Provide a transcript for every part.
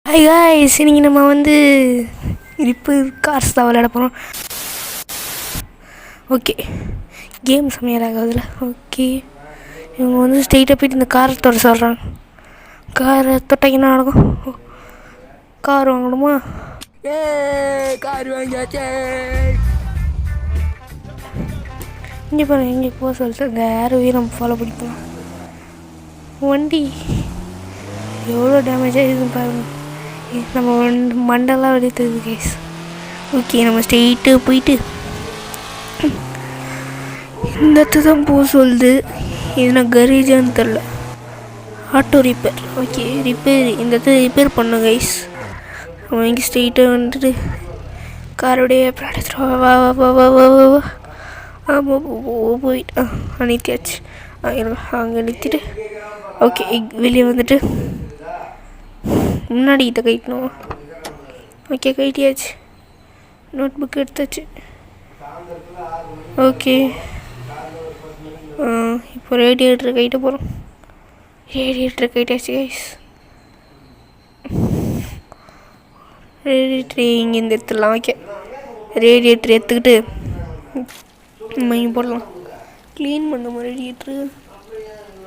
Hi guys, இன்னைக்கு நம்ம வந்து இப்போ கார்ஸ் தான் விளையாட போகிறோம். Okay, game செம்மையாகாதுல. ஓகே, இவங்க வந்து ஸ்ட்ரெயிட்டாக போய்ட்டு இந்த காரை தொட சொல்கிறாங்க. காரை தொட்டாங்க என்ன நடக்கும்? கார் வாங்கணுமா? கார் வாங்கியாச்சே. இங்கே பாருங்க, இங்கே போக சொல்லிட்டு இந்த ஏரோவையும் நம்ம ஃபாலோ பண்ணிக்கலாம். வண்டி எவ்வளோ டேமேஜ் ஆகிடுதுன்னு பாருங்கள். நம்ம மண்டெல்லாம் வெளியே தெரியுது கேஸ். ஓகே, நம்ம ஸ்ட்ரெயிட்டு போயிட்டு இந்த இடத்து தான் போக சொல்லுது. இது நான் கரேஜான்னு தெரில. Auto repair. ஓகே, ரிப்பேர் இந்த இடத்துல ரிப்பேர் பண்ணோம் கைஸ். நம்ம இங்கே ஸ்ட்ரெயிட்டாக வந்துட்டு காரோடைய ப்ராடக்ட் வா வா வா வா வா வா வா ஆமாம் போயிட்டு நிறுத்தியாச்சு. அங்கே நிறுத்திட்டு ஓகே வெளியே வந்துட்டு முன்னாடி இதை கைட்டணும். ஓகே, கைட்டியாச்சு. நோட் புக் எடுத்தாச்சு. ஓகே, இப்போ ரேடியேட்டர் கைட்ட போகிறோம். Radiator கைட்டாச்சு guys. ரேடியேட்டர் இங்கேருந்து எடுத்துடலாம். ஓகே, ரேடியேட்டர் எடுத்துக்கிட்டு நம்ம இங்கே போடலாம். க்ளீன் பண்ணுமா ரேடியேட்ரு?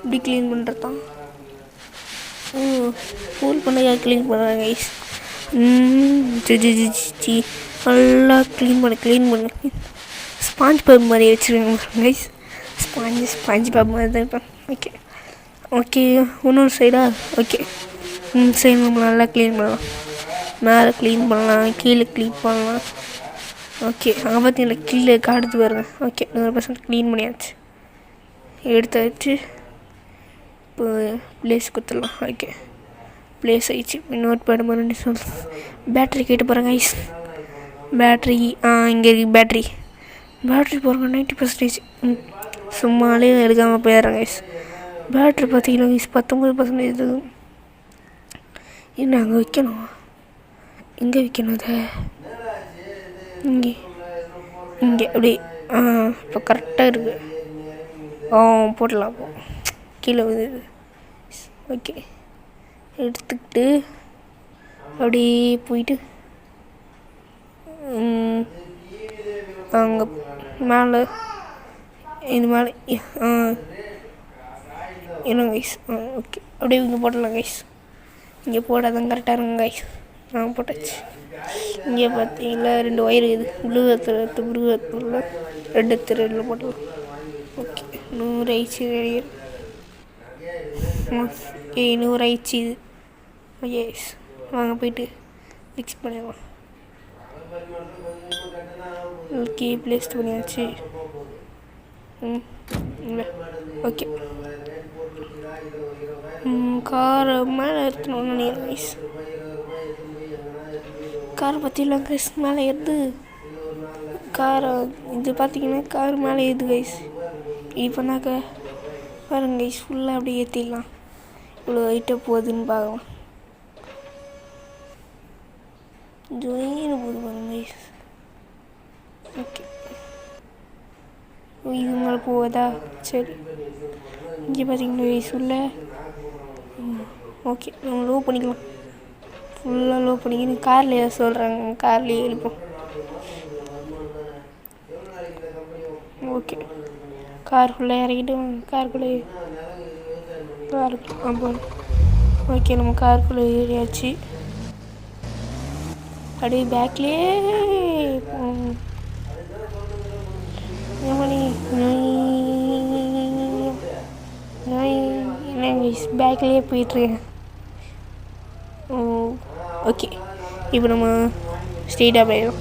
இப்படி க்ளீன் பண்ணுறது தான். ஃபுல் பண்ண க்ளீன் பண்ணுறேன் கைஸ். நல்லா க்ளீன் பண்ணு. ஸ்பாஞ்ச் பேப் மாதிரி வச்சுருக்கேன் கைஸ். ஸ்பாஞ்ச் பேப் மாதிரி தான் இருப்பேன். ஓகே இன்னொரு சைடா? ஓகே, சைடு நம்ம நல்லா க்ளீன் பண்ணலாம். மேலே க்ளீன் பண்ணலாம், கீழே க்ளீன் பண்ணலாம். ஓகே, அங்கே பார்த்தீங்களா கீழே காடுத்து பாருங்க. ஓகே, 100% க்ளீன் பண்ணியாச்சு. எடுத்தாச்சு. இப்போ ப்ளேஸ் கொடுத்துடலாம். ஓகே, ப்ளேஸ் ஆகிடுச்சு. நோட் பேட் மாதிரி சொல். பேட்ரி கேட்டு போகிறேன் கைஸ். பேட்ரி இங்கே இருக்குது. பேட்ரி போகிறோங்க 90%. சும்மாலே எடுக்காமல் போயிடுறேன் கைஸ். பேட்ரி பார்த்தீங்கன்னா கைஸ் 19% இருக்குது. என்ன அங்கே வைக்கணும்? எங்கே வைக்கணும்? அதை இங்கே அப்படி இப்போ கரெக்டாக இருக்குது. போடலாம். அப்போ கீழே வந்து ஓகே எடுத்துக்கிட்டு அப்படியே போயிட்டு அங்கே மேலே இது மேலே என்ன கைஸ்? ஓகே, அப்படியே இங்கே போடலாம் கைஸ். இங்கே போடாதான் கரெக்டாக இருங்க கைஸ். போட்டாச்சு. இங்கே பார்த்தீங்களா 2 ஒயர் இருக்குது. ப்ளூ எடுத்து ரெட் எடுத்து ரெட்டில் போட்டலாம். ஓகே, 100 ஆயிடுச்சு. 100 ஆயிடுச்சு இது. எஸ், வாங்க போயிட்டு ஃபிக்ஸ் பண்ணிடலாம். ஓகே, ப்ளேஸ் பண்ணியாச்சு. ஓகே, காரை மேலே எடுத்துனோன்னு நினைக்கிறேன் கைஸ். காரை பார்த்தீங்களா கைஸ் மேலே ஏறுது. காரை இது பார்த்தீங்கன்னா கார் மேலே ஏறுது கைஸ். இப்போனாக்கா பாருங்க கைஸ், ஃபுல்லாக அப்படியே ஏற்றிடலாம். இவ்வளோ ஹைட்டாக போகுதுன்னு பார்க்கலாம். ஜொயின்னு போகுது பாருங்க கைஸ். ஓகே, இது மேலே போகுதா? சரி, இங்கே பார்த்தீங்கன்னா கைஸ் உள்ள ஓகே நம்ம லோ பண்ணிக்கலாம். ஃபுல்லாக லோ பண்ணிக்கின்னு கார்லேயே சொல்கிறாங்க. கார்லேயே எழுப்போம். ஓகே, காருக்குள்ளே இறக்கிட்டு காருக்குள்ளே போகணும். ஓகே, நம்ம காருக்குள்ளே ஏறியாச்சு. அப்படியே பேக்லேயே பேக்லேயே போயிட்டுருக்கேன். ஓகே, இப்போ நம்ம ஸ்ட்ரெயிட்டாக போயிடும்.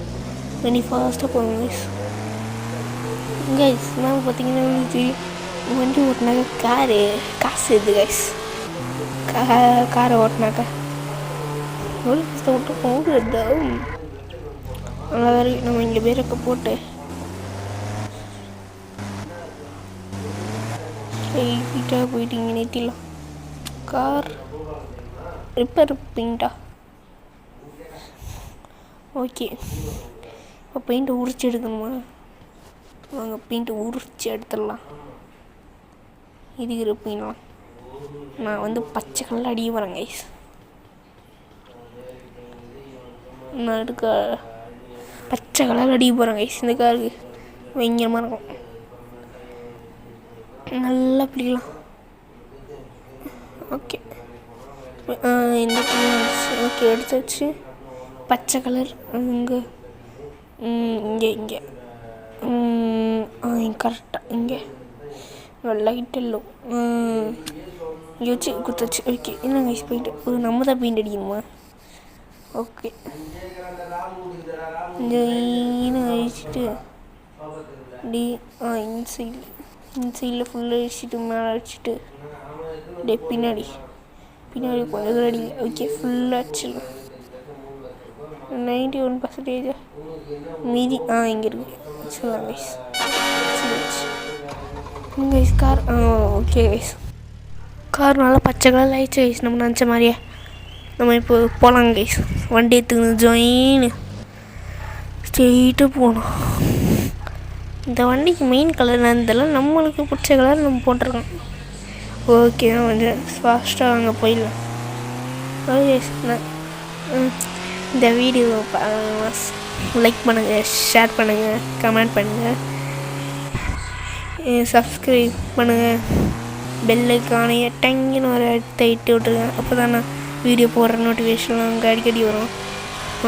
நீ ஃபாஸ்ட்டாக போகணும் கைஸ். கைஸ் நான் பார்த்தீங்கன்னா வண்டி ஓட்டினாக்கா காசு எது கைஸ்? காரை ஓட்டினாக்கா எவ்வளோ கஷ்டம் விட்டு போகுது. நல்லா இருக்கு. நம்ம இங்கே பேரக்க போட்டு ஸ்ட்ரெயிட்டாக போயிட்டு இங்கே நிறுத்திடலாம். கார் ரிப்பேர் பெயிண்டா? ஓகே, இப்போ பெயிண்ட்டை உரிச்சு எடுக்கணுமா? வாங்க பெயிண்ட்டை உரிச்சு எடுத்துடலாம். இதுக்கு பெயிண்ட்லாம் நான் வந்து பச்சை கலர் அடிக்க வரேன் கைஸ். நடுக்க பச்சை கலர் அடிக்க போகிறேன் கைஸ். இந்த காருக்கு பயங்கரமாக இருக்கும். நல்லா பிடிக்கலாம். ஓகே இந்த ஓகே எடுத்தாச்சு. பச்சை கலர் இங்கே இங்கே கரெக்டாக இங்கே லைட் எல்லோ இங்கே வச்சு குத்தாச்சு. ஓகே என்ன கைஸ் பெயிண்ட் நம்ம தான் பெயிண்ட் அடிக்கணுமா? ஓகே இந்த அழிச்சிட்டு டி இன்சைடில் ஃபுல்லாக அடிச்சுட்டு மேலே அடிச்சுட்டு டே பின்னாடி கொஞ்சம் தூரம் அடிங்க. ஓகே ஃபுல்லாக அடிச்சிடலாம். 91% மீதி இங்கே இருக்குது. சொல்லலாம் guys. Guys car okay guys car நல்லா பச்சை கலர் ஆயிடுச்சு கைஸ். நம்ம நினச்ச மாதிரியே நம்ம இப்போ போகலாங்க கைஸ். வண்டி எடுத்துக்கணும் ஜாயின் ஸ்ட்ரெயிட்டாக போகணும். இந்த வண்டிக்கு மெயின் கலர் இருந்தெல்லாம் நம்மளுக்கு பிடிச்ச கலர் நம்ம போட்டிருக்கோம். ஓகே கொஞ்சம் ஃபாஸ்ட்டாக அங்கே போயிடலாம். ஓகே இந்த வீடியோ லைக் பண்ணுங்கள், ஷேர் பண்ணுங்கள், கமெண்ட் பண்ணுங்கள், சப்ஸ்கிரைப் பண்ணுங்கள், பெல்லைக்கான டங்குன்னு ஒரு இடத்த இட்டு விட்ருங்க. அப்போ தான் நான் வீடியோ போடுற நோட்டிஃபிகேஷன் அங்கே அடிக்கடி வரும்.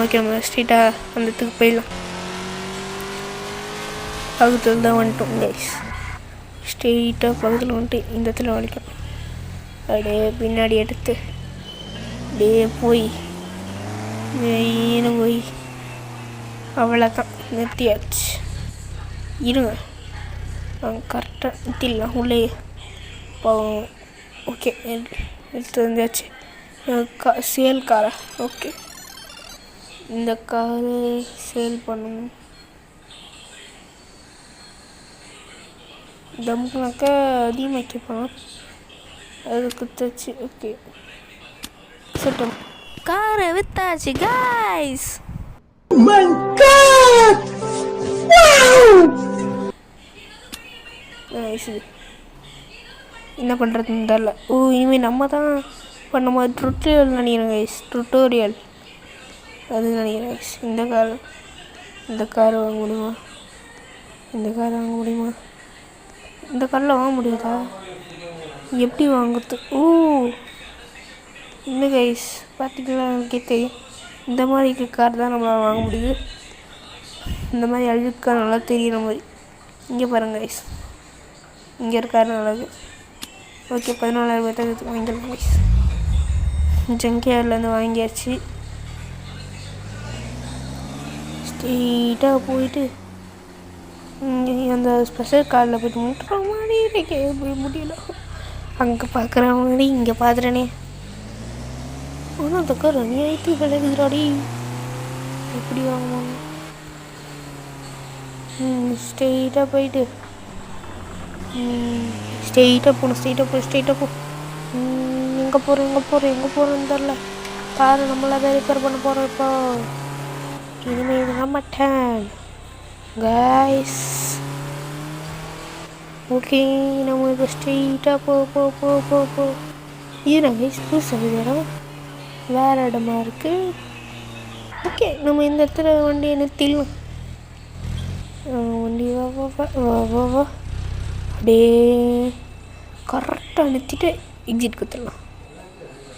ஓகே நம்ம ஸ்ட்ரெயிட்டாக அந்த இடத்துக்கு போயிடலாம். பக்கத்தில் தான் வந்துட்டோம் கைஸ். ஸ்ட்ரெயிட்டாக பக்கத்தில் வந்துட்டு இந்த இடத்துல வலிக்கும். அப்படியே பின்னாடி எடுத்து அப்படியே போய் போய் அவ்வளோதான் நிறுத்தியாச்சு. இருங்க கரெக்டாக நிறுத்திடலாம் உள்ளே போவோம். ஓகே எடுத்து வந்தாச்சு. சேல் காரா? ஓகே இந்த காரு சேல் பண்ணணும். தம்முனாக்கா அதிகமாக கேட்பான். அது குத்தாச்சு. ஓகே சட்டம் காரை வித்தாச்சு கைஸ். என்ன பண்ணுறதுன்னு தெரில. இனிமேல் நம்ம தான் பண்ண மாதிரி ட்யூட்டோரியல் நினைக்கிறேன் கைஸ். ட்யூட்டோரியல் அது நினைக்கிறேன் கைஸ். இந்த கார் வாங்க முடியுமா? இந்த காரில் வாங்க முடியாதா? எப்படி வாங்குறது? இந்த கைஸ் பார்த்திங்களா? எனக்கே தெரியும். இந்த மாதிரி கார் தான் நம்மளால் வாங்க முடியுது. இந்த மாதிரி அழுக்காக நல்லா தெரியுற மாதிரி. இங்கே பாருங்கள் கைஸ், இங்கே இருக்காரு நல்லது. ஓகே 14,000 வாங்கிக்கலாம் கைஸ். ஜங்கியார்லேருந்து வாங்கியாச்சு. ஸ்ட்ரெயிட்டாக போயிட்டு அந்த ஸ்பெஷல் காரில் போய்ட்டு முட்டுற மாதிரி இருக்கே, போய் முடியல. அங்கே பார்க்குற மாதிரி இங்கே பார்த்துட்டேனே. ஆனால் அந்த கார் அநியாயத்து விளையாடுகிறாடி. எப்படி வாங்குவாங்க? ஸ்ட்ரெயிட்டாக போயிட்டு ஸ்ட்ரெயிட்டாக போ. எங்கே போகிறேன்னு தெரில. காரை நம்மளா தான் ரிப்பேர் பண்ண போகிறோம். இப்போ இனிமேல் விட மாட்டேன் கைஸ். ஓகே நம்ம இப்போ ஸ்ட்ரெயிட்டாக போ. இது கைஸ் புதுசாக இடம், வேறு இடமா இருக்குது. ஓகே நம்ம இந்த இடத்துல வண்டியை நிறுத்திடலாம். வண்டி வா அப்படியே கரெக்டாக நிறுத்திட்டு எக்ஸிட் கொடுத்துடலாம்.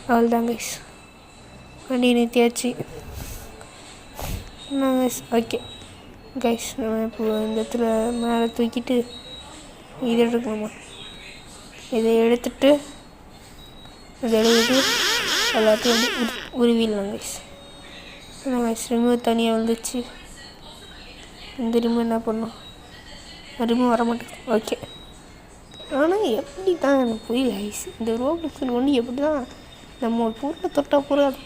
அவ்வளோதான் கைஸ், வண்டியை நிறுத்தியாச்சு. கைஸ் ஓகே கைஸ் நம்ம இப்போ இந்த இடத்துல மேலே தூக்கிட்டு இதை எடுக்கணுமா? இதை எடுத்துட்டு எல்லாத்தையும் வந்து உருவிடலாம் கைஸ். கைஸ் ரிமூவ் தனியாக வந்துச்சு. இந்த ரிமூவ் என்ன பண்ணோம்? ரிமூவ் வர மாட்டேங்குது. ஓகே ஆனால் எப்படி தான் எனக்கு புரியல கைஸ். இந்த ரோபோட்ஸ் ஒன்று எப்படி தான் நம்ம ஒரு பொருளை தொட்டால் போகிற அது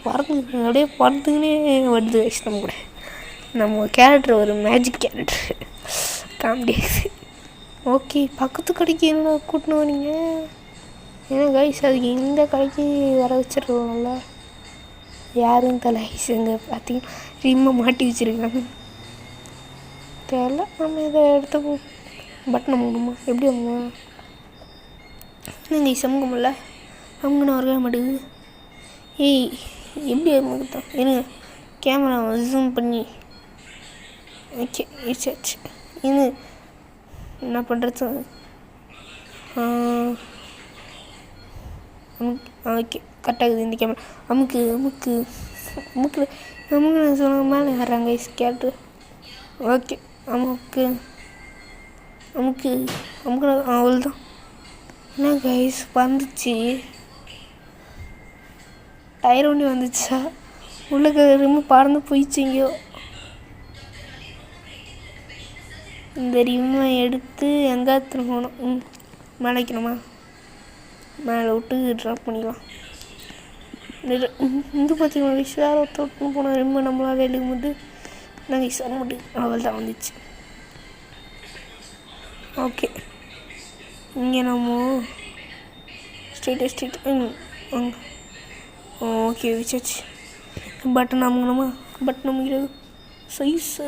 அப்படியே பறந்துக்கினே வருது கைஸ். நம்ம கேரக்டர் ஒரு மேஜிக் கேரக்டர் காமெடி. ஓகே பக்கத்து கடைக்கு என்ன கூட்டின்னு வரீங்க? ஏன்னா கைஸ் அதுக்கு இந்த கடைக்கு வர வச்சிடலாம்ல. யாரும் தலை கைஸ் இங்கே பார்த்தீங்கன்னா ரிம்மை மாட்டி வச்சுருக்காங்க. தெரியல. நம்ம இதை எடுத்து பட்டன் அமுக்கணுமா? எப்படி அமுங்க? கைஸ் அமுக்கமில்ல, அமுங்கன்னு வரவே மாட்டேங்குது. எப்படி அமுக்கத்தான்? ஏன்னா கேமரா ஜூம் பண்ணி ஓகே வச்சாச்சு. இது என்ன பண்ணுறது? ஓகே கரெக்டாகுது இந்த கேமரா. அமுக்கு அமுக்கு அமுக்கு அமுக்கு நான் சொல்லுங்க மேலே வர்றாங்க கேட்டு. ஓகே அமுக்கு அமுக்கு அமுக்கு அவ்வளோதான். என்ன கைஸ் வந்துச்சு, டயர் ஒன்றி வந்துச்சா? உள்ளே ரொம்ப பறந்து போயிடுச்சிங்கோ. இந்த ரிம்மை எடுத்து எங்கே திரும்பணும்? மேலே வைக்கணுமா? மேலே விட்டு ட்ராப் பண்ணிக்கலாம். இந்த பார்த்தீங்கன்னா விஷயம் தொட்டுன்னு போன ரிம்மை நம்மளால் எடுக்கும்போது நாங்கள் சொல்ல முடியும். அவள் தான் வந்துச்சு. ஓகே இங்கே நம்ம ஸ்ட்ரெயிட் ஓகே வச்சாச்சு. பட்டன் அமுங்கணுமா? பட்டன் அமுங்கிறது சைஸு.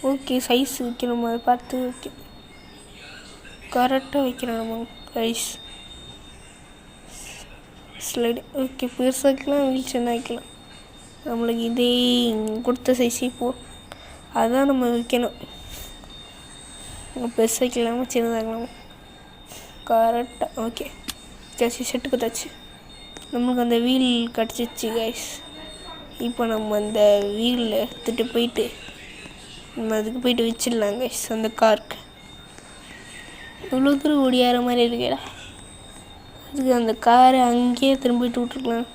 ஓகே சைஸ் வைக்கணும், அதை பார்த்து ஓகே கரெக்டாக வைக்கிறோம் நம்ம சைஸ். ஸ்லைடு ஓகே பெருசாக வைக்கலாம், வீல் சின்ன வைக்கலாம். நம்மளுக்கு இதே கொடுத்த சைஸே போ, அதுதான் நம்ம வைக்கணும். பெருசாக வைக்கலாமா சின்னதாகலாமா? கரெக்டாக ஓகே ஜாஸ்தி செட்டு பார்த்தாச்சு. நம்மளுக்கு அந்த வீல் கிடச்சிச்சு கைஸ். இப்போ நம்ம அந்த வீலில் எடுத்துகிட்டு போயிட்டு நம்ம அதுக்கு போயிட்டு வச்சிடலாம் கைஸ். அந்த காருக்கு இவ்வளோ தூரம் ஓடியார மாதிரி இருக்கேடா. அதுக்கு அந்த காரை அங்கேயே திரும்பிட்டு விட்ருக்கலாம்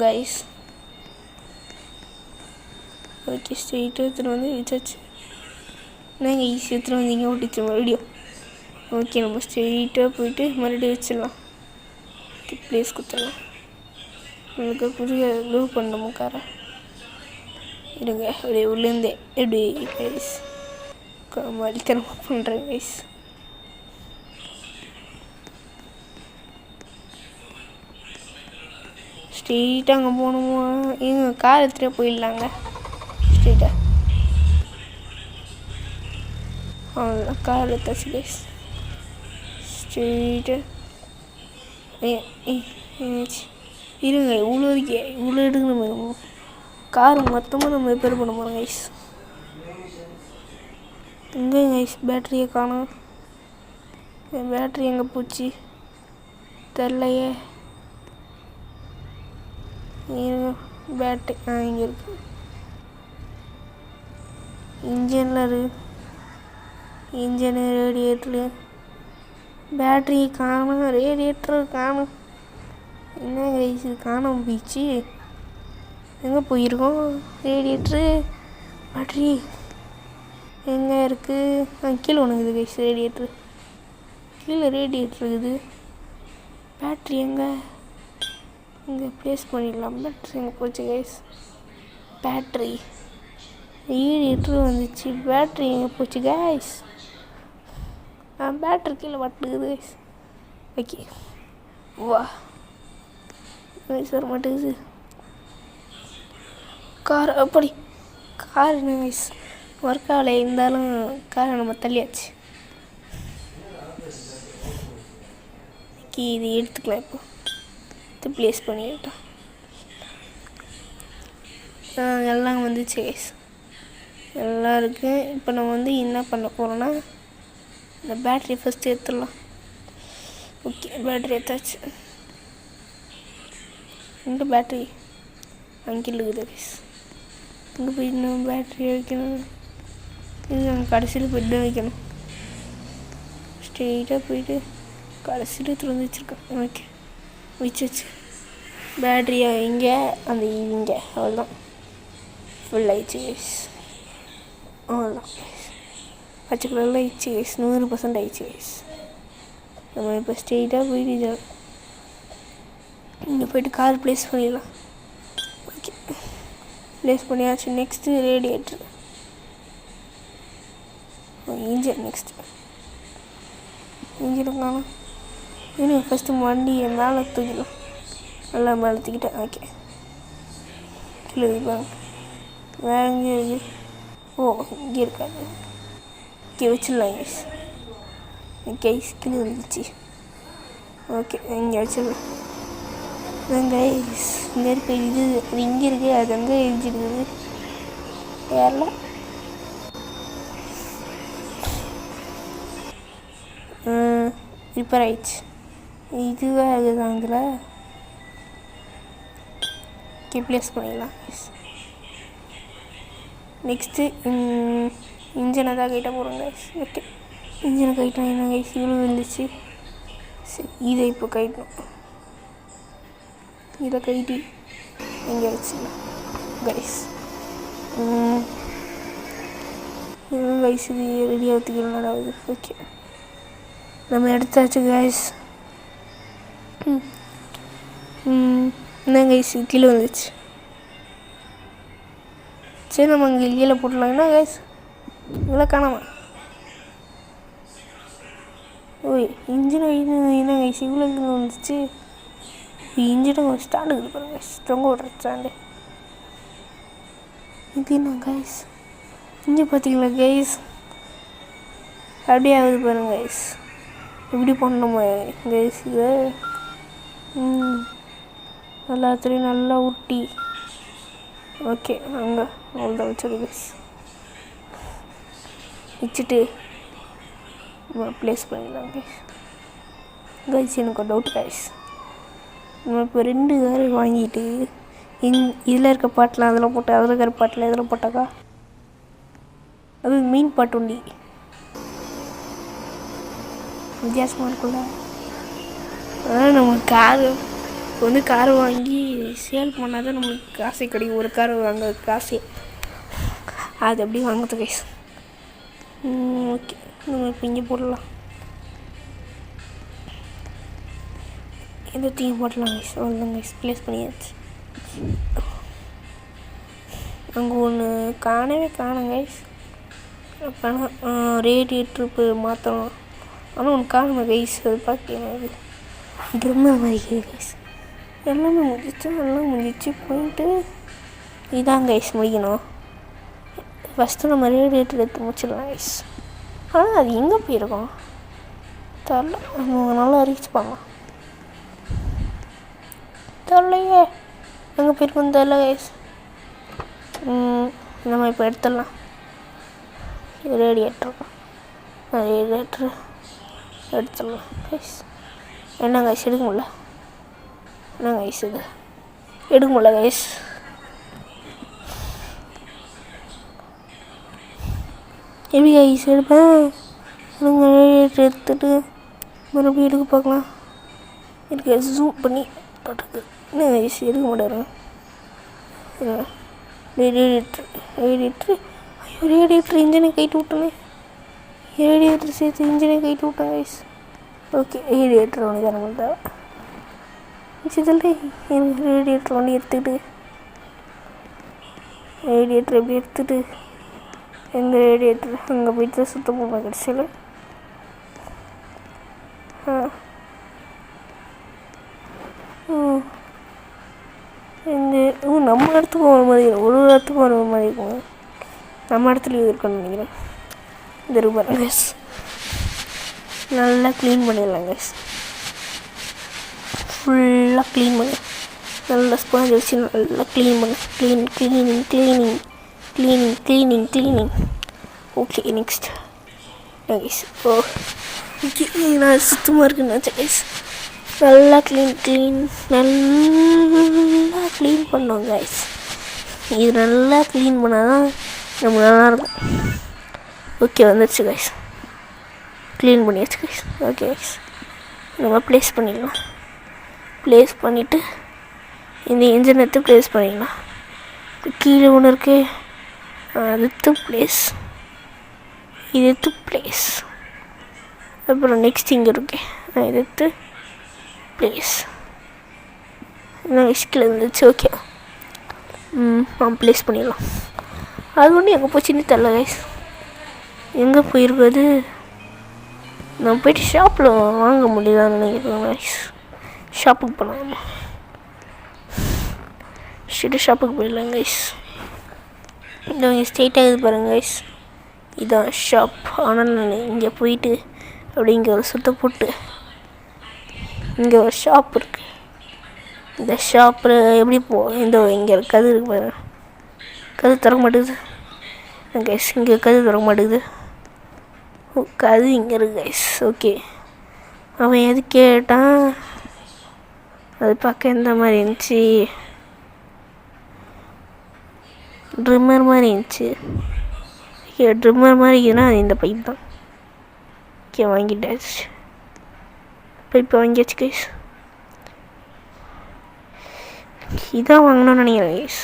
கைஸ். ஓகே ஸ்ட்ரெயிட்டாக எடுத்துகிட்டு வந்து வச்சாச்சு. நாங்கள் ஈஸியாக எடுத்துகிட்டு வந்தீங்க ஓட்டிச்சு மறுபடியும். ஓகே நம்ம ஸ்ட்ரெயிட்டாக போயிட்டு மறுபடியும் வச்சிடலாம். ப்ளேஸ் கொடுத்துடலாம். உங்களுக்கு புரிய லூவ் பண்ணணுமோ காரை இருங்க. அப்படியே உள்ளேருந்தே எப்படி கைஸ் மலித்தனமாக பண்ணுறேன் கைஸ். ஸ்ட்ரெயிட்டாக அங்கே போகணுமோ? எங்கள் கார் எடுத்துகிட்டே போயிடலாங்க ஸ்ட்ரெயிட்டாக. அவ்வளோதான் கார் எடுத்தாச்சு கைஸ். ஸ்ட்ரெயிட்டாக இருங்க இவ்வளோ இருக்கே, இவ்வளோ எடுக்கணும். கார் மொத்தமாக நம்ம ரிப்பேர் பண்ண போகிறோம் கைஸ். எங்கே கைஸ் பேட்டரியை காணோம்? பேட்டரி எங்கே போச்சு தெரிலையே. பேட்டரி இங்கே இருக்கு. இன்ஜினில் இருக்கு. இன்ஜினு ரேடியேட்டரு பேட்டரி காணும், ரேடியேட்டர் காணும். என்ன கைஸ் காணாம போயிடுச்சு. எங்கே போயிருக்கோம்? ரேடியேட்ரு பேட்டரி எங்கே இருக்குது? கீழே ஒன்று இருக்குது கைஸ். ரேடியேட்ரு கீழே ரேடியேட்ரு இருக்குது. பேட்ரி எங்கே? இங்கே ப்ளேஸ் பண்ணிடலாம். பேட்ரி எங்கே போச்சு கைஸ்? பேட்ரி ரேடியேட்ரு வந்துச்சு, பேட்ரி எங்கே போச்சு கைஸ்? பேட்ரி கீழே மாட்டேங்குது கைஸ். ஓகே வா கைஸ் வர மாட்டேங்குது கார். அப்படி கார் என்ன கைஸ் ஒர்க் ஆகலை, இருந்தாலும் காரை நம்ம தள்ளியாச்சு. இது எடுத்துக்கலாம். இப்போ இது ப்ளேஸ் பண்ணிட்டோம். எல்லாம் வந்துச்சு கைஸ், எல்லாம் இருக்குது. இப்போ நம்ம வந்து என்ன பண்ண போகிறோன்னா இந்த பேட்ரி ஃபஸ்ட்டு எடுத்துடலாம். ஓகே பேட்ரி எடுத்தாச்சு. இங்கே பேட்ரி அங்கே இருக்குது கைஸ். இங்கே போய் இன்னும் பேட்ரி வைக்கணும். இது நாங்கள் கடைசியில் போய்ட்டு தான் வைக்கணும். ஸ்ட்ரெயிட்டாக போயிட்டு கடைசியில் திறந்து வச்சுருக்கேன். ஓகே வச்சாச்சு. பேட்ரியா இங்கே அந்த இங்கே அவ்வளோதான் ஃபுல் ஆயிடுச்சு கைஸ். அவ்வளோதான் பச்சை கலரில் ஆயிடுச்சு கைஸ். 100% ஆயிடுச்சு கைஸ். நம்ம இப்போ ஸ்ட்ரெயிட்டாக போயிட்டு இங்கே போய்ட்டு கார் ப்ளேஸ் பண்ணிடலாம். ஓகே ப்ளேஸ் பண்ணியாச்சு. Next radiator engine. நெக்ஸ்ட்டு இன்ஜினை காணும். இன்னும் ஃபஸ்ட்டு வண்டியை மேலே தூக்கிடலாம். நல்லா மேலே தூக்கிட்டேன். ஓகே கீழே வைப்பாங்க. வேறு எங்கே இருக்குது? ஓ இங்கே இருக்காது. ஓகே வச்சிடலாம் கைஸ். கைஸ் கீழே வந்துச்சு. ஓகே இங்கே வச்சிடலாம். கைஸ் இங்கே இருக்க இது இங்கே இருக்கு, அது அங்கே எரிஞ்சிருக்குது. யாரில் ரிப்பேர் ஆயிடுச்சு. இதுவே ஆகுதாங்கிற ப்ளேஸ் பண்ணிடலாம். நெக்ஸ்ட்டு இன்ஜினை தான் கைட்ட போகிறோம் கைஸ். ஓகே, இன்ஜினை கைட்டோம். என்ன கைஸ் இவ்வளோ வந்துச்சு. சரி, இதை இப்போ கைட்டணும். இதை கைட்டி எங்கே வச்சுக்கலாம் கைஸ். கைஸ் இது ரெடி ஆகிறதுக்கு ஆகுது. ஓகே, நம்ம எடுத்தாச்சு கைஸ். என்ன கைஸ் கீழே வந்துச்சு. சரி, நம்ம இங்கே கீழே போட்டலாம். என்ன கைஸ் இதெல்லாம் காணாமா? ஓய், இன்ஜின் என்ன கைஸ் இவ்வளோ கீழே வந்துச்சு. இன்ஜினை ஒரு ஸ்டாண்டு இருக்குது பாருங்க கைஸ், தொங்க விட்ற ஸ்டாண்டு. இது என்ன கைஸ் இங்கே பார்த்தீங்களா கைஸ், அப்படியே ஆகுது பாருங்க கைஸ். இப்படி பண்ணணுமா கைஸ் இதை? எல்லாத்துலேயும் நல்லா ஊட்டி. ஓகே, அங்கே அவ்வளோதான் வச்சுரு கைஸ். வச்சுட்டு ப்ளேஸ் பண்ணிடலாம் கைஸ். கைஸ் எனக்கு ஒரு டவுட் கைஸ். நம்ம இப்போ 2 கார் வாங்கிட்டு இதில் இருக்க பாட்டெலாம் அதில் போட்டு, அதில் இருக்கிற பாட்டில் இதில் போட்டாக்கா அது மீன் பாட்டு உண்டி வித்தியாசமாக இருக்குல்ல. அதான் நம்ம காரு கார் வாங்கி சேல் பண்ணால் தான் நம்மளுக்கு காசே கிடைக்கும். ஒரு கார் வாங்க காசே, அது எப்படி வாங்குறது கைஸ். ஓகே, நம்ம இப்போ இங்கே போடலாம். எந்த தீங்க போடலாம் கைஸ். அவ்வளோதான் கைஸ், ப்ளேஸ் பண்ணியாச்சு. அங்கே ஒன்று காணோம் கைஸ். ரேடியேட்ரு இப்போ மாற்றணும். ஆனால் ஒன்று காணுமே கைஸ். அது பார்க்க அது ட்ரம்மா மாதிரி கைஸ். எல்லாமே முடிச்சு போயிட்டு இதான் கைஸ் முடிக்கணும். ஃபஸ்ட்டு நம்ம ரேடியேட்டர் எடுத்து முடிச்சிடலாம் கைஸ். ஆனால் அது எங்கே போயிருக்கோம் தெரில. அவங்க நல்லா ரீச் பண்ணலாம். தெரிலையே எங்கே போயிருக்கோம் தெரில கைஸ். நம்ம இப்போ எடுத்துடலாம் ரேடியேட்டர் எடுத்துடலாம் கைஸ். என்ன கைஸ் எடுக்க முடியல. என்ன கைஸ் இது எடுக்க முடியல கைஸ். எப்படி கைஸ் எடுப்பேன்? ரேடியேட்டர் எடுத்துகிட்டு மறுபடியும் எடுக்க பார்க்கலாம். எனக்கு ஜூம் பண்ணி போட்டுருக்கு. என்ன கைஸ் எடுக்க மாட்டேறேன். ரேடியேட்டர் இன்ஜினை கைட்டு விட்டனே. ரேடியேட்டர் சேர்த்து இன்ஜினை கைட்டு விட்டேன் கைஸ். ஓகே, ரேடியேட்டர் ஒன்று தான் நம்மள்ட்ட இதில். எனக்கு ரேடியேட்டர் ஒன்று எடுத்துக்கிட்டு ரேடியேட்டர் எப்படி எடுத்துகிட்டு எந்த ரேடியேட்டர் அங்கே போய்ட்டு தான் சுத்தம் போடுவேன் கடைசியில். இந்த நம்ம இடத்துக்கு வர மாதிரி ஒரு இடத்துக்கு வர மாதிரி இருக்கும். நம்ம இடத்துலையும் இருக்குன்னு நினைக்கிறேன். இந்த ரூபாய் கேஸ் நல்லா க்ளீன் பண்ணிடலாம் கேஸ். ஃபுல்லாக க்ளீன் பண்ணி நல்லா ஸ்பாஞ்ச் வச்சு நல்லா க்ளீன் பண்ணு. Cleaning. Okay, next guys. Okay, நான் சுத்தமாக இருக்குன்னு நினச்சேன் கைஸ். நல்லா நல்லா க்ளீன் பண்ணோம் கைஸ். இது நல்லா க்ளீன் பண்ணால் தான் நம்ம நல்லாயிருக்கும். ஓகே, வந்துடுச்சு கைஸ். க்ளீன் பண்ணியாச்சு கைஸ். ஓகே கைஸ், நம்ம ப்ளேஸ் பண்ணிடலாம். ப்ளேஸ் பண்ணிவிட்டு இந்த இன்ஜின் எடுத்து ப்ளேஸ் பண்ணிடலாம். கீழே ஒன்று இருக்கு, அது ப்ளேஸ், இது எடுத்து ப்ளேஸ். அப்புறம் நெக்ஸ்ட் இங்கே இருக்கு, இது எடுத்து ப்ளேஸ். இஷ்கில் இருந்துச்சு. ஓகே, ப்ளேஸ் பண்ணிடலாம். அது ஒன்று எங்கே போச்சுன்னு தெரில கைஸ். எங்கே போயிருக்காது? நான் போய்ட்டு ஷாப்பில் வாங்க முடியலான்னு நினைக்கிறேன் கைஸ். ஷாப்புக்கு போகலாம். ஷாப்புக்கு போயிடலாம் கைஸ். இந்த ஸ்ட்ரெயிட்டாக இது பாருங்க கைஸ், இதான் ஷாப். ஆனால் நான் இங்கே போயிட்டு அப்படி இங்கே ஒரு சுத்த போட்டு இங்கே ஒரு ஷாப் இருக்குது. இந்த ஷாப்பில் எப்படி இந்த இங்கே கது இருக்கு பாரு, கது திறக்க மாட்டேங்குது கைஸ். இங்கே கது திறக்க மாட்டேங்குது. கது இங்கே இருக்கு கைஸ். ஓகே, அவன் எது கேட்டான்? அது பார்க்க எந்த மாதிரி இருந்துச்சு? ட்ரிம்மர் மாதிரி இருந்துச்சு. ஓகே, ட்ரிம்மர் மாதிரி இருக்குன்னா அது இந்த பைப் தான். ஓகே, வாங்கிட்டாச்சு. பைப் வாங்கியாச்சு கைஸ். இதான் வாங்கணும்னு நினைக்கிறேன் கைஸ்,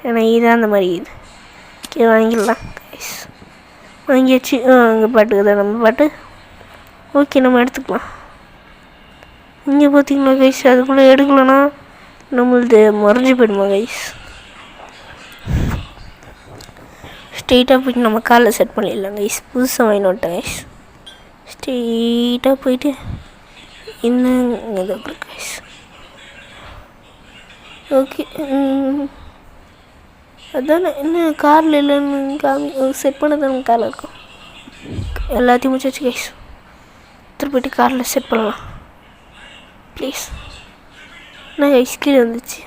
ஏன்னா இதான் அந்த மாதிரி இது. ஓகே, வாங்கிடலாம் கைஸ். வாங்கியாச்சு. அங்கே பாட்டுக்குதா நம்ம பாட்டு. ஓகே, நம்ம எடுத்துக்கலாம். இங்கே பார்த்தீங்களா கைஸ், அதுக்குள்ளே எடுக்கலன்னா நம்மளது மறைஞ்சி போயிடுமா கைஸ். ஸ்ட்ரெயிட்டாக போய்ட்டு நம்ம காலில் செட் பண்ணிடலாம் கைஸ். புதுசாக வாங்கிட்டு வந்துட்டேன் கைஸ். ஸ்ட்ரெயிட்டாக போயிட்டு இன்னும் இருக்கு கைஸ். ஓகே, அதானே இன்னும் காரில் இல்லைன்னு செட் பண்ண தானே காரில் இருக்கும். எல்லாத்தையும் முடிச்சாச்சு கைஸ். திருப்பி போய்ட்டு காரில் செட் பண்ணலாம் ப்ளீஸ். நான் கைஸ் கீழே வந்துச்சு.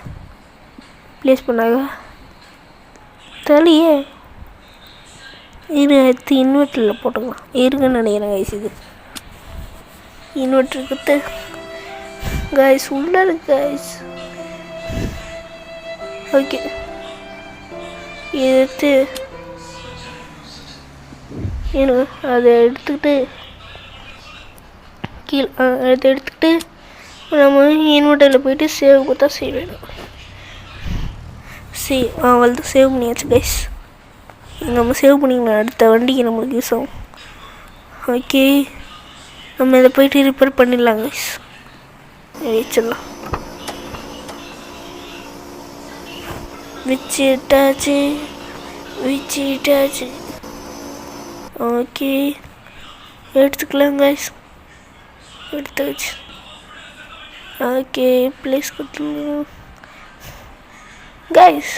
ப்ளேஸ் பண்ணாங்க தலையே எடுத்து இன்வெர்ட்டரில் போட்டுக்கலாம் இருக்குன்னு நினைக்கிறேன் கைஸ். இது இன்வெர்ட்டர் கொடுத்து கைஸ் உள்ளே இருக்கு கைஸ். ஓகே, எடுத்து அதை எடுத்துக்கிட்டு கீழே எடுத்துக்கிட்டு நம்ம இன்வெர்ட்டரில் போய்ட்டு சேவ் கொடுத்தா சேவ் வேணும். அவள் சேவ் பண்ணியாச்சு கைஸ். நம்ம சேவ் பண்ணிக்கலாம், அடுத்த வண்டிக்கு நம்மளுக்கு யூஸ் ஆகும். ஓகே, நம்ம இதை போய்ட்டு ரிப்பேர் பண்ணிடலாம் கைஸ். வச்சிடலாம். வச்சுட்டாச்சு. ஓகே, எடுத்துக்கலாம் கைஸ். எடுத்தாச்சு. ஓகே, ப்ளேஸ் கொடுத்துருங்க கைஸ்.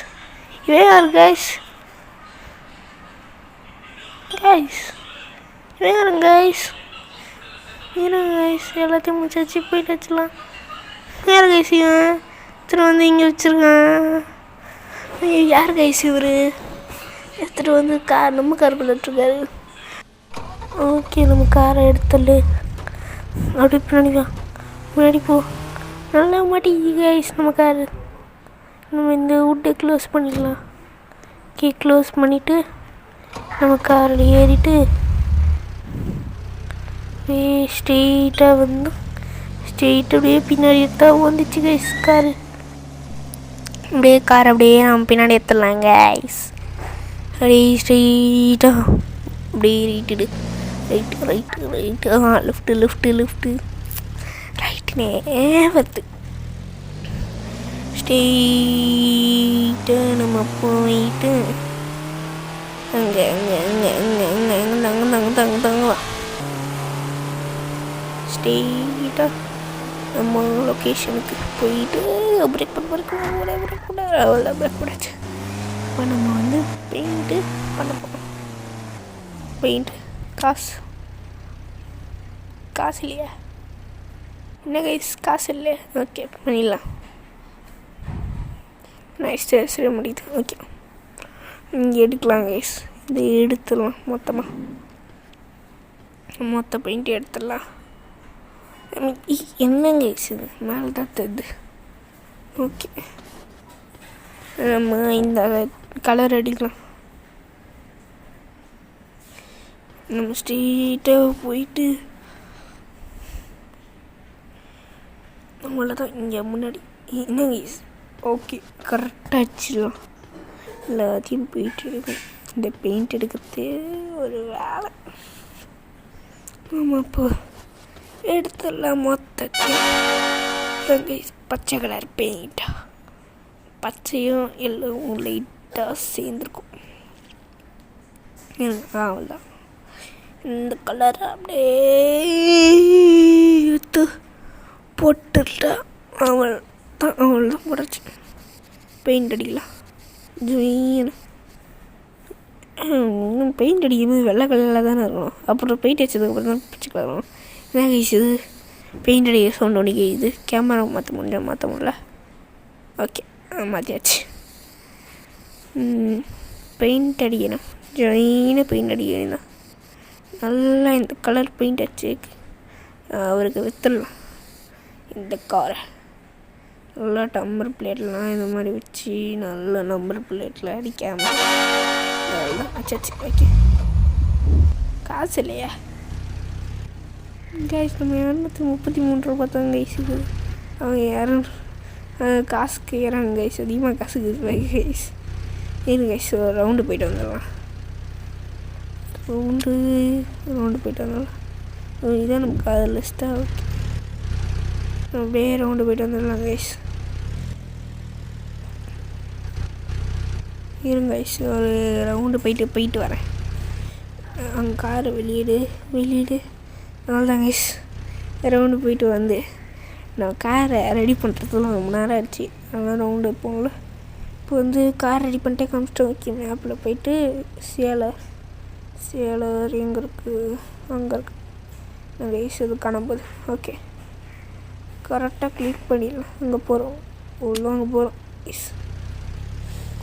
இவன் யார் கைஸ்? இவன் யாருங்க கைஸ்? எல்லாத்தையும் முடிச்சாச்சு, போயிட்டு வச்சுலாம். யார் கைஸ் இவன்? எடுத்துகிட்டு வந்து இங்கே வச்சுருக்கான். யார் கைஸ் இவர்? எடுத்துகிட்டு வந்து நம்ம கார் பண்ணிட்டுருக்காரு. ஓகே, நம்ம காரை எடுத்துடல. அப்படி முன்னாடி போ. நல்லா மாட்டிக்கு கைஸ் நம்ம காரு. நம்ம இந்த வுட்டை க்ளோஸ் பண்ணிக்கலாம். ஓகே, க்ளோஸ் பண்ணிவிட்டு நம்ம காரில் ஏறிட்டு ஸ்ட்ரெயிட்டாக வந்து அப்படியே பின்னாடி எடுத்தால் வந்துச்சு கைஸ் காரு. அப்படியே கார் அப்படியே நம்ம பின்னாடி எடுத்துடலாம் கைஸ். அப்படியே ஸ்ட்ரெயிட்டாக அப்படியே ரைட்டு லெஃப்ட்டு ரைட்டுனே வருது. ஸ்ட்ரெயிட்டாக நம்ம போயிட்டு அங்கே வா. ஸ்ட்ரெயிட்டாக நம்ம லொக்கேஷனுக்கு போயிட்டு பிரேக் பண்ணாச்சு. இப்போ நம்ம வந்து பெயிண்ட்டு பண்ண போகிறோம். பெயிண்ட்டு காசு இல்லையா? என்ன கைஸ், காசு இல்லை. ஓகே, பண்ணிடலாம். நைஸ், சரி முடியுது. ஓகே, இங்கே எடுக்கலாம் கைஸ். இது எடுத்துடலாம் மொத்த பெயிண்ட்டு எடுத்துடலாம். என்ன கைஸ் இது மேலே தான் தெரியுது. ஓகே, நம்ம இந்த கலர் அடிக்கலாம். நம்ம ஸ்ட்ரெயிட்டாக போயிட்டு நம்மள தான் இங்கே முன்னாடி என்ன கைஸ். ஓகே, கரெக்டாக வச்சிடலாம். எல்லாத்தையும் போயிட்டு இந்த பெயிண்ட் எடுக்கிறதே ஒரு வேலை. நம்ம இப்போ எடுத்துடலாம் மொத்தத்தையும் கைஸ். பச்சை கலர் பெயிண்டா, பச்சையும் எல்லோவும் லைட்டாக சேர்ந்துருக்கும். அவ்வளோதான். இந்த கலர் அப்படியே எடுத்து போட்டுட்டா அவள் தான் போடாச்சு. பெயிண்ட் அடிக்கலாம். பெயிண்ட் அடிக்கும்போது வெள்ளை கலரில் தானே இருக்கணும். அப்புறம் பெயிண்ட் அடிச்சதுக்கப்புறம் தான் பச்சை கலர் வரும். என்ன கைஸ் இது? பெயிண்ட் அடிக்கிற சவுண்ட் ஒன்று கேட்குது. கேமரா மாற்ற முடியல. ஓகே மாற்றியாச்சு. பெயிண்ட் அடிக்கணும். ஜாயினாக பெயிண்ட் அடிக்கணும் தான். நல்லா இந்த கலர் பெயிண்ட் அடிச்சு அவருக்கு விற்றுடலாம். இந்த காரை நல்லா நம்பர் பிளேட்லாம் இந்த மாதிரி வச்சு நல்லா நம்பர் பிளேட்டில் அடிக்காமல் நல்லா அச்சாச்சு. ஓகே காசு இல்லையா கைஸ்? நம்ம 233 ரூபா தான் கைஸ் இருக்குது. அவங்க காசுக்கு ஏறாங்க கைஸ். அதிகமாக காசுக்கு கைஸ். இரு கைஸ் ரவுண்டு போயிட்டு வந்துடலாம். ரவுண்டு போயிட்டு வந்துடலாம். இதான் நமக்கு அது லிஸ்ட்டாக. ஓகே அப்படியே ரவுண்டு போயிட்டு வந்துடலாம் கைஸ். இருங்க கைஸ் ஒரு ரவுண்டு போயிட்டு வரேன். அங்கே காரை வெளியிடு. அதனால்தான் கைஸ் ரவுண்டு போயிட்டு வந்து நான் காரை ரெடி பண்ணுறதுலாம் ரொம்ப நேரம் ஆச்சு. அதனால் ரவுண்டு போகல. இப்போ வந்து கார் ரெடி பண்ணிட்டே காமிச்சிட்டோம். ஓகே மேப்பில் போயிட்டு சேலர் எங்கே இருக்குது? அங்கே இருக்குது. நாங்கள் கைஸ் அது காணும்போது ஓகே கரெக்டாக கிளிக் பண்ணிடலாம். அங்கே போகிறோம். அங்கே போகிறோம் கைஸ்.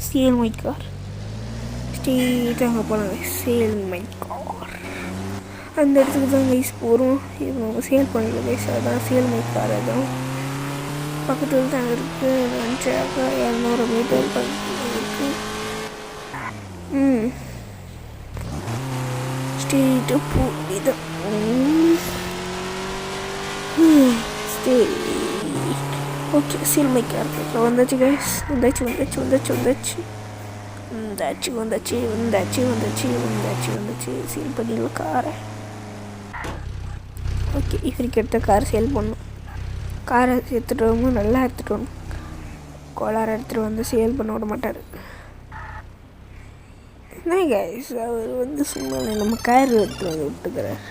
சேல் மை கார் ஸ்ட்ரெயிட்டாக அங்கே போகலாம். சேல் மை கார் அந்த இடத்துக்கு தான் கைஸ் போகிறோம். இது நம்ம சேல் பண்ணிடலாம் கைஸ். அதான் சேல் மை கார். அதான் பக்கத்தில் தான் இருக்குது. நினச்சாக்க 200 மீட்டர் பக்கத்தில் இருக்குது. ஸ்ட்ரெயிட்டாக போயிதான் ஓகே சேல் மை கார் வந்தாச்சு கைஸ். வந்தாச்சு சேல் பண்ணிடலாம் காரை. ஓகே இவருக்கு எடுத்த கார் சேல் பண்ணணும். காரை எடுத்துகிட்டு வரணும். நல்லா எடுத்துகிட்டு வரணும். கோளாறு எடுத்துகிட்டு வந்து சேல் பண்ண விட மாட்டார். என்ன கைஸ் அவர் வந்து சும்மா நம்ம கார் எடுத்துகிட்டு வந்து விட்டுக்கிறார்.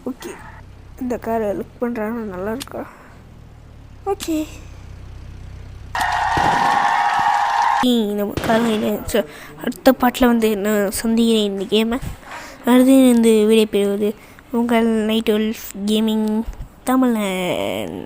ஓகே இந்த காரை லுக் பண்ணுறாங்க. நல்லா இருக்கா? ஓகே நம்ம காலையில் அடுத்த பாட்டில் வந்து நான் சந்திக்கிறேன் இந்த கேமை. அடுத்து இந்த வீடியோ பெறுவது உங்கள் நைட் 12 கேமிங் தமிழன்.